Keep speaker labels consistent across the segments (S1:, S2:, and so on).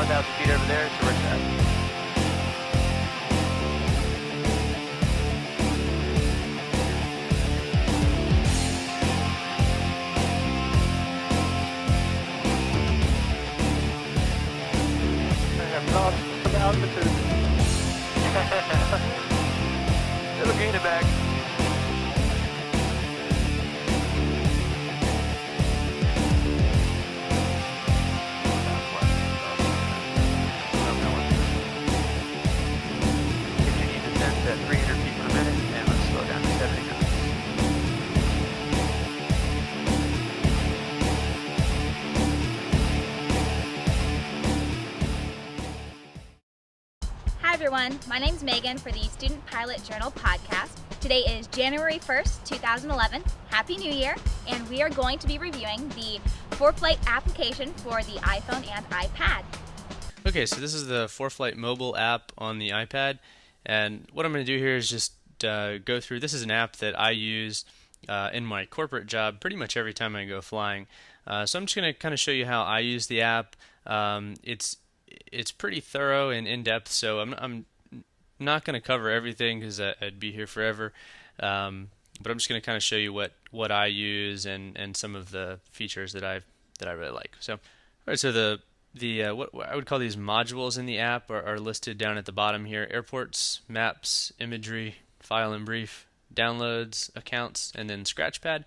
S1: 1,000 feet over there, so we're set. I have lost some altitude. It'll gain it back. At 300 feet per minute, and let's slow down to 70 knots.
S2: Hi everyone, my name's Megan for the Student Pilot Journal podcast. Today is January 1st, 2011. Happy New Year, and we are going to be reviewing the Foreflight application for the iPhone and iPad.
S3: Okay, so this is the Foreflight Mobile app on the iPad. And what I'm going to do here is just go through. This is an app that I use in my corporate job pretty much every time I go flying. So I'm just going to kind of show you how I use the app. It's pretty thorough and in-depth, so I'm not going to cover everything because I'd be here forever. But I'm just going to kind of show you what I use and some of the features that I really like. So, all right, so the what I would call these modules in the app are listed down at the bottom here: airports, maps, imagery, file and brief, downloads, accounts, and then Scratchpad.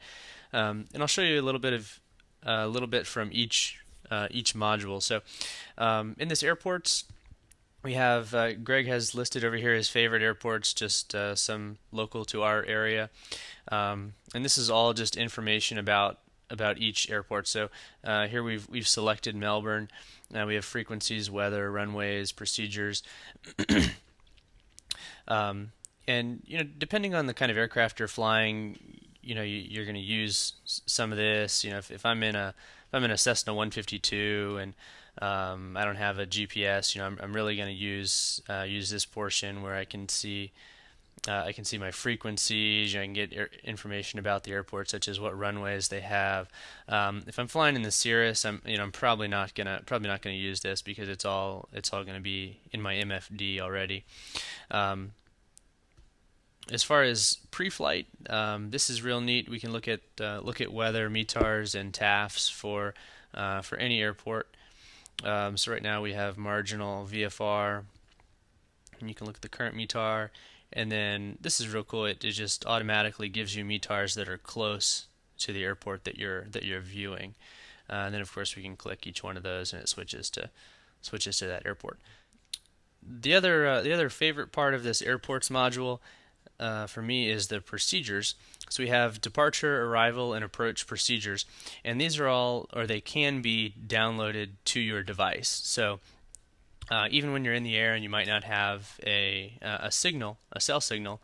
S3: And I'll show you a little bit from each module. So in this airports, we have Greg has listed over here his favorite airports, just some local to our area, and this is all just information about each airport. So here we've selected Melbourne. Now we have frequencies, weather, runways, procedures, and depending on the kind of aircraft you're flying, you're going to use some of this. If I'm in a Cessna 152 and I don't have a GPS, I'm really going to use this portion where I can see my frequencies. I can get information about the airport, such as what runways they have. If I'm flying in the Cirrus, I'm probably not gonna use this because it's all gonna be in my MFD already. As far as pre-flight, this is real neat. We can look at weather, METARs, and TAFs for any airport. So right now we have marginal VFR, and you can look at the current METAR. And then this is real cool. It just automatically gives you METARs that are close to the airport that you're viewing. And then of course we can click each one of those, and it switches to that airport. The other favorite part of this airports module for me is the procedures. So we have departure, arrival, and approach procedures, and these are all, or they can be downloaded to your device. So even when you're in the air and you might not have a cell signal,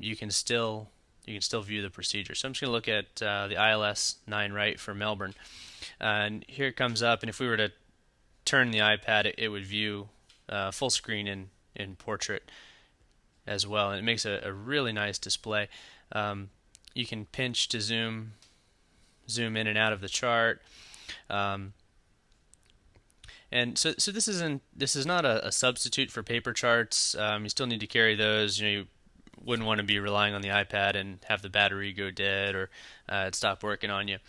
S3: you can still view the procedure. So I'm just going to look at the ILS 9 right for Melbourne, and here it comes up. And if we were to turn the iPad, it would view full screen in portrait as well, and it makes a really nice display. You can pinch to zoom in and out of the chart. And so this is not a substitute for paper charts. You still need to carry those. You wouldn't want to be relying on the iPad and have the battery go dead or it stop working on you.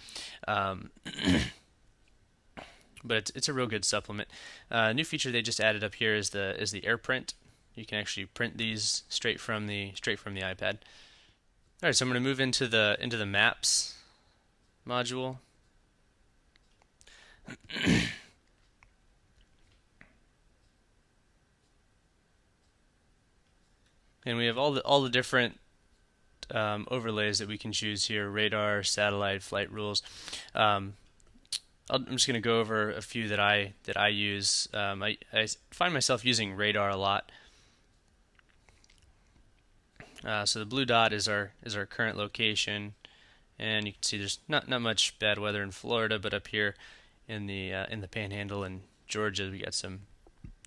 S3: But it's a real good supplement. A new feature they just added up here is the AirPrint. You can actually print these straight from the iPad. All right, so I'm going to move into the Maps module. And we have all the different overlays that we can choose here: radar, satellite, flight rules. I'm just going to go over a few that I use. I find myself using radar a lot. So the blue dot is our current location, and you can see there's not much bad weather in Florida, but up here in the Panhandle in Georgia, we got some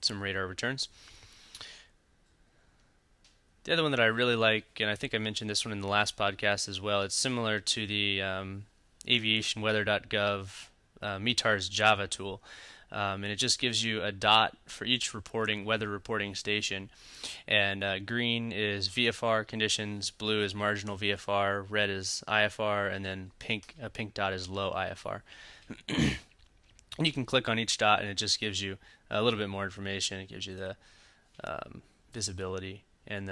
S3: radar returns. The other one that I really like, and I think I mentioned this one in the last podcast as well, it's similar to the aviationweather.gov METARS Java tool. and it just gives you a dot for each weather reporting station. And green is VFR conditions, blue is marginal VFR, red is IFR, and then a pink dot is low IFR. And you can click on each dot, and it just gives you a little bit more information. It gives you the visibility and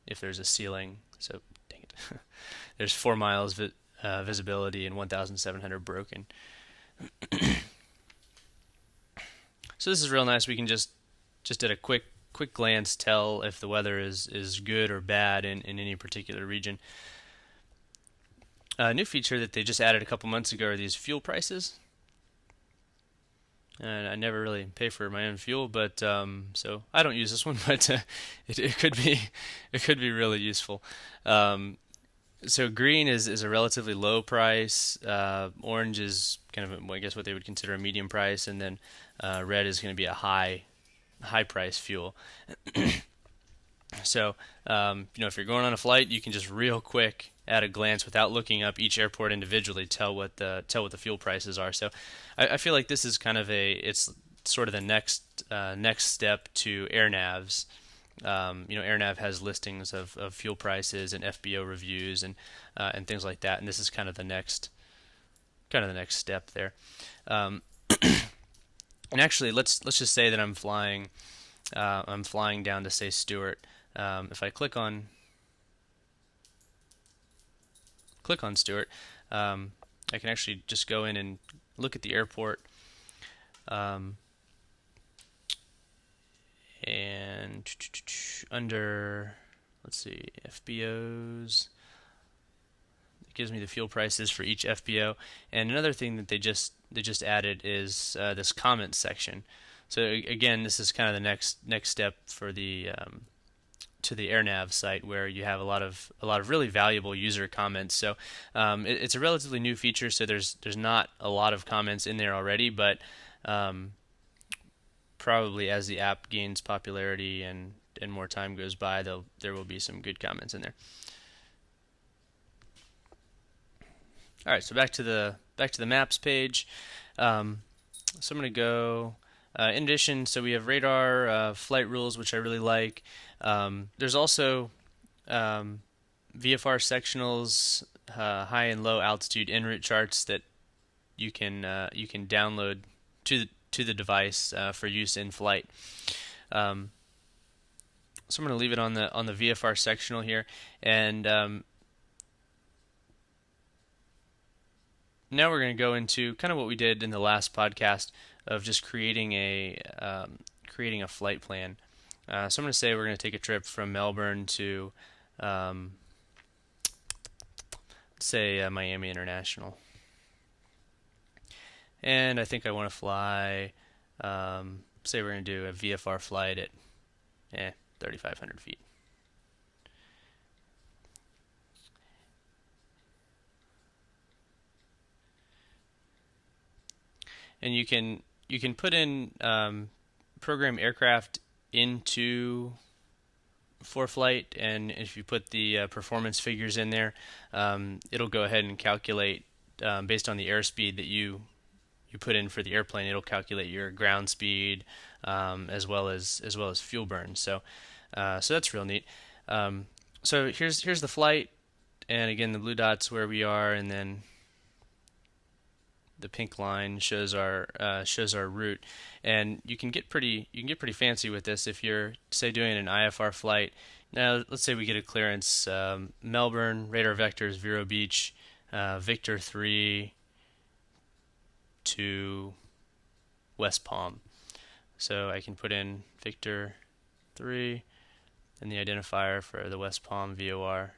S3: if there's a ceiling. So dang it, there's 4 miles visibility and 1,700 broken. So this is real nice. We can just at a quick glance tell if the weather is good or bad in any particular region. A new feature that they just added a couple months ago are these fuel prices. And I never really pay for my own fuel, but so I don't use this one, but it could be really useful. So green is a relatively low price. Orange is kind of I guess what they would consider a medium price, and then red is going to be a high price fuel. So if you're going on a flight, you can just real quick at a glance, without looking up each airport individually, tell what the fuel prices are. So I feel like this is kind of it's sort of the next step to AirNav's. AirNav has listings of fuel prices and FBO reviews and things like that, and this is kind of the next step there. And actually, let's just say that I'm flying down to, say, Stewart. If I click on Stewart, I can actually just go in and look at the airport. And under, let's see, FBOs, it gives me the fuel prices for each FBO. And another thing that they just added is this comments section. So again, this is kind of the next step for the to the AirNav site, where you have a lot of really valuable user comments. So it's a relatively new feature, so there's not a lot of comments in there already, but probably as the app gains popularity and more time goes by, there will be some good comments in there. All right, so back to the maps page. So I'm going to go. In addition, so we have radar, flight rules, which I really like. There's also VFR sectionals, high and low altitude en route charts that you can download to the device for use in flight. So I'm going to leave it on the VFR sectional here, and now we're going to go into kind of what we did in the last podcast of just creating a flight plan. So I'm going to say we're going to take a trip from Melbourne to say Miami International. And I think I want to fly, say we're going to do a VFR flight at 3,500 feet. And you can put in program aircraft into Foreflight, and if you put the performance figures in there, it'll go ahead and calculate based on the airspeed that you put in for the airplane. It'll calculate your ground speed as well as fuel burn. So that's real neat. So here's the flight, and again the blue dot's where we are, and then the pink line shows our route. And you can get pretty fancy with this if you're, say, doing an IFR flight. Now let's say we get a clearance Melbourne, radar vectors Vero Beach, Victor 3 to West Palm. So I can put in Victor 3 and the identifier for the West Palm VOR.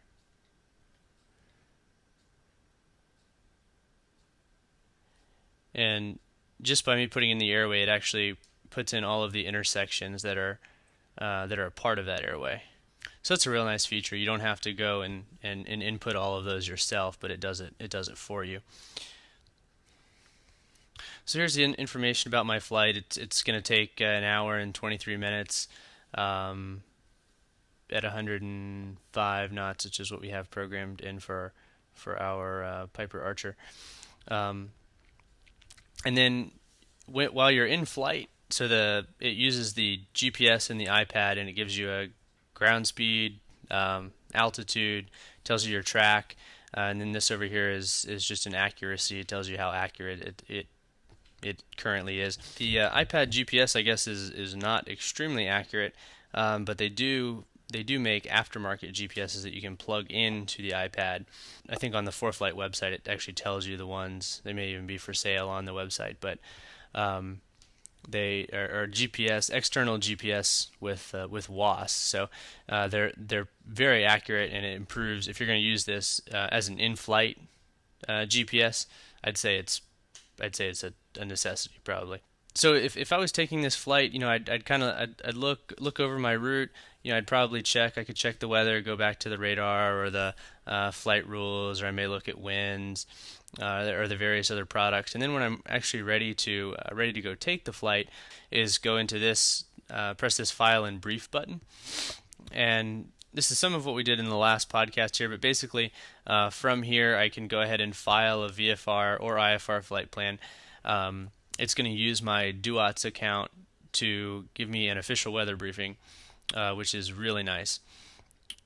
S3: And just by me putting in the airway, it actually puts in all of the intersections that are a part of that airway. So it's a real nice feature. You don't have to go and input all of those yourself, but it does it for you. So here's the information about my flight. It's going to take an hour and 23 minutes at 105 knots, which is what we have programmed in for our Piper Archer. And then while you're in flight, so it uses the GPS in the iPad, and it gives you a ground speed, altitude, tells you your track, and then this over here is just an accuracy. It tells you how accurate it currently is. The iPad GPS, I guess, is not extremely accurate, but they do make aftermarket GPSs that you can plug into the iPad. I think on the Foreflight website it actually tells you the ones. They may even be for sale on the website, but they are GPS, external GPS with WAS. So they're very accurate, and it improves. If you're going to use this as an in-flight GPS, I'd say it's a necessity probably. So if I was taking this flight, I'd look over my route. I'd probably check. I could check the weather, go back to the radar or the flight rules, or I may look at winds or the various other products. And then when I'm actually ready to go take the flight, is go into this, press this file and brief button, and this is some of what we did in the last podcast here. But basically, from here I can go ahead and file a VFR or IFR flight plan. It's going to use my DUATS account to give me an official weather briefing, which is really nice.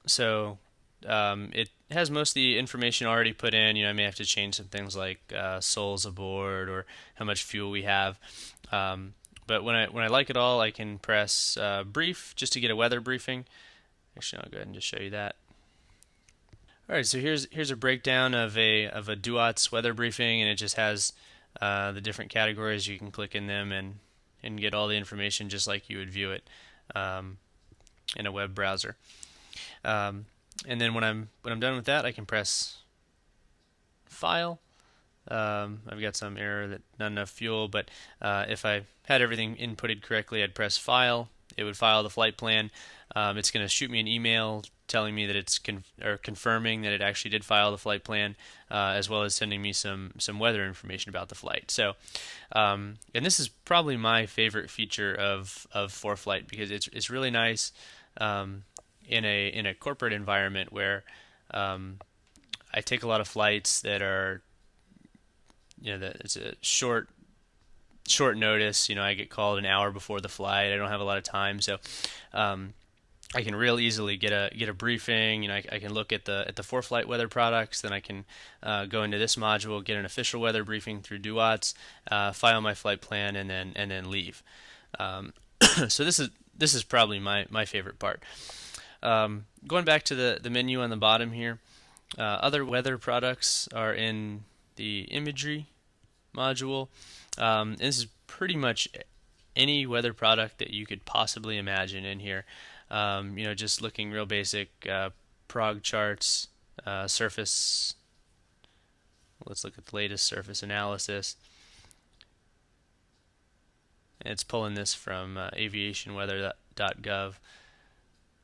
S3: So it has most of the information already put in. I may have to change some things like souls aboard or how much fuel we have. But when I like it all, I can press brief just to get a weather briefing. Actually, I'll go ahead and just show you that. All right, so here's a breakdown of a DUATS weather briefing, and it just has the different categories. You can click in them and get all the information just like you would view it in a web browser. And then when I'm done with that, I can press File. I've got some error that not enough fuel, but if I had everything inputted correctly, I'd press File. It would file the flight plan. It's going to shoot me an email telling me that it's confirming that it actually did file the flight plan, as well as sending me some weather information about the flight. So, and this is probably my favorite feature of Foreflight, because it's really nice in a corporate environment where I take a lot of flights that are, it's a short notice. I get called an hour before the flight. I don't have a lot of time, so I can real easily get a briefing. I can look at the Foreflight weather products. Then I can go into this module, get an official weather briefing through DUATS, file my flight plan, and then leave. So this is probably my favorite part. Going back to the menu on the bottom here, other weather products are in the imagery module. This is pretty much any weather product that you could possibly imagine in here. Just looking real basic, prog charts, surface. Let's look at the latest surface analysis. And it's pulling this from aviationweather.gov.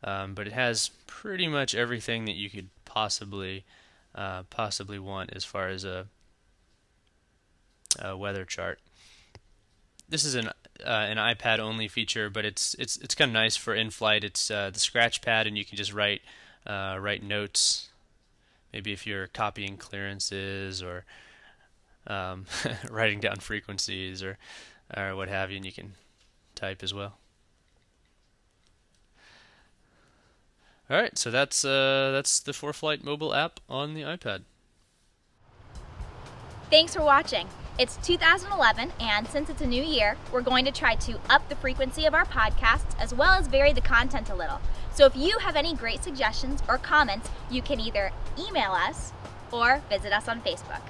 S3: But it has pretty much everything that you could possibly want as far as a weather chart. This is an iPad only feature, but it's kind of nice for in-flight. It's the scratch pad, and you can just write notes. Maybe if you're copying clearances or writing down frequencies or what have you, and you can type as well. All right, so that's the Foreflight mobile app on the iPad.
S2: Thanks for watching. It's 2011, and since it's a new year, we're going to try to up the frequency of our podcasts as well as vary the content a little. So if you have any great suggestions or comments, you can either email us or visit us on Facebook.